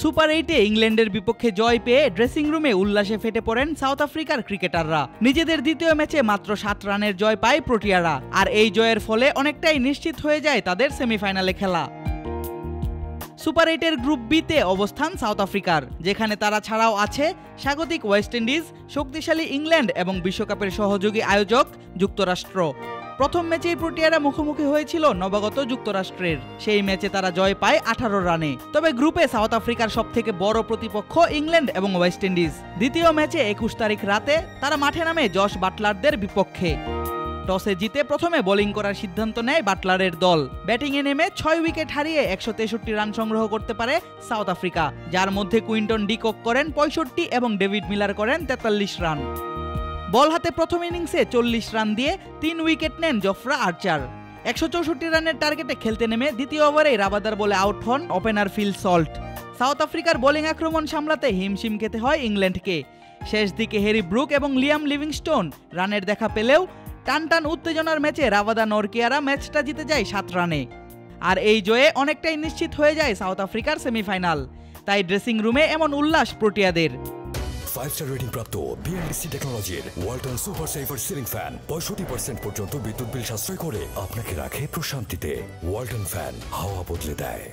Super 8-এ ইংল্যান্ডের বিপক্ষে জয় পেয়ে ড্রেসিং রুমে উল্লাসে ফেটে পড়েন সাউথ আফ্রিকার ক্রিকেটাররা। নিজেদের দ্বিতীয় ম্যাচে মাত্র 7 রানের জয় পায় প্রোটিয়ারা, আর এই জয়ের ফলে অনেকটাই নিশ্চিত হয়ে যায় তাদের সেমিফাইনালে খেলা। সুপার 8-এর গ্রুপ বিতে অবস্থান সাউথ আফ্রিকার, যেখানে তারা ছাড়াও আছে স্বাগতিক ওয়েস্ট ইন্ডিজ, শক্তিশালী ইংল্যান্ড এবং বিশ্বকাপের সহযোগী আয়োজক যুক্তরাষ্ট্র। প্রথম ম্যাচেই প্রোটিয়ারা মুখোমুখি হয়েছিল নবাগত যুক্তরাষ্ট্রের। সেই ম্যাচে তারা জয় পায় 18 রানে। তবে গ্রুপে সাউথ আফ্রিকার সবথেকে বড় প্রতিপক্ষ ইংল্যান্ড এবং ওয়েস্ট ইন্ডিজ। দ্বিতীয় ম্যাচে 21 তারিখ রাতে তারা মাঠে নামে জশ বাটলারদের বিপক্ষে। টসে জিতে প্রথমে বোলিং করার সিদ্ধান্ত নেয় বাটলারের দল। ব্যাটিংয়ে নেমে 6 উইকেট হারিয়ে 163 রান সংগ্রহ করতে পারে সাউথ আফ্রিকা, যার মধ্যে কুইন্টন ডিকক করেন 65 এবং ডেভিড মিলার করেন 43 রান। বল হাতে প্রথম ইনিংসে 40 রান দিয়ে 3 উইকেট নেন জফরা আর্চার। 164 রানের টার্গেটে খেলতে নেমে দ্বিতীয় ওভারে রাবাদার বলে আউট হন ওপেনার ফিল সল্ট। সাউথ আফ্রিকার বোলিং আক্রমণ সামলাতে হিমশিম খেতে হয় ইংল্যান্ডকে। শেষ দিকে হ্যারি ব্রুক এবং লিয়াম লিভিংস্টোন রানের দেখা পেলেও টান উত্তেজনার ম্যাচে রাবাদা নরকিয়ারা ম্যাচটা জিতে যায় 7 রানে। আর এই জয়ে অনেকটাই নিশ্চিত হয়ে যায় সাউথ আফ্রিকার সেমিফাইনাল। তাই ড্রেসিং রুমে এমন উল্লাস প্রোটিয়াদের। 5-স্টার রেটিং প্রাপ্ত বিএলডিসি টেকনোলজির Walton super saver ceiling fan 65% পর্যন্ত বিদ্যুৎ বিল সাশ্রয় করে আপনাকে রাখে প্রশান্তিতে। ওয়ালটন ফ্যান হাওয়া বদলে দেয়।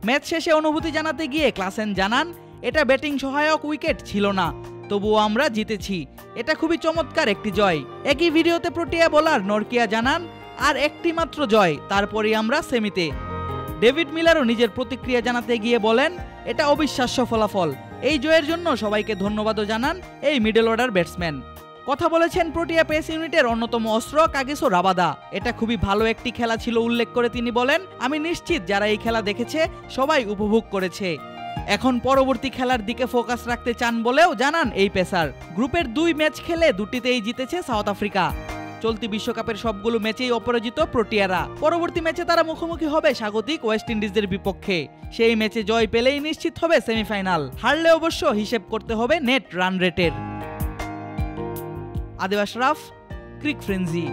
ম্যাচ শেষে অনুভূতি জানাতে গিয়ে ক্লাসেন জানান, এটা ব্যাটিং সহায়ক উইকেট ছিল না, তবুও আমরা জিতেছি। এটা খুবই চমৎকার একটি জয়। একই ভিডিওতে প্রোটিয়া বোলার নরকিয়া জানান, আর একটি মাত্র জয়, তারপরেই আমরা সেমিতে। ডেভিড মিলারও নিজের প্রতিক্রিয়া জানাতে গিয়ে বলেন, এটা অবিশ্বাস্য ফলাফল। এই জয়ের জন্য সবাইকে ধন্যবাদও জানান এই মিডল অর্ডার ব্যাটসম্যান। কথা বলেছেন প্রোটিয়া পেস ইউনিটের অন্যতম অস্ত্র কাগিসো রাবাদা। এটা খুবই ভালো একটি খেলা ছিল উল্লেখ করে তিনি বলেন, আমি নিশ্চিত যারা এই খেলা দেখেছে সবাই উপভোগ করেছে। এখন পরবর্তী খেলার দিকে ফোকাস রাখতে চান বলেও জানান এই পেসার। গ্রুপের 2 ম্যাচ খেলে দুটিতেই জিতেছে সাউথ আফ্রিকা। চলতি বিশ্বকাপের সবগুলো ম্যাচেই অপরাজিত প্রোটিয়ারা। পরবর্তী ম্যাচে তারা মুখোমুখি হবে স্বাগতিক ওয়েস্ট ইন্ডিজের বিপক্ষে। সেই ম্যাচে জয় পেলেই নিশ্চিত হবে সেমিফাইনাল। হারলে অবশ্য হিসেব করতে হবে নেট রান রেটের। আদিব আশরাফ, ক্রিক ফ্রেন্জি।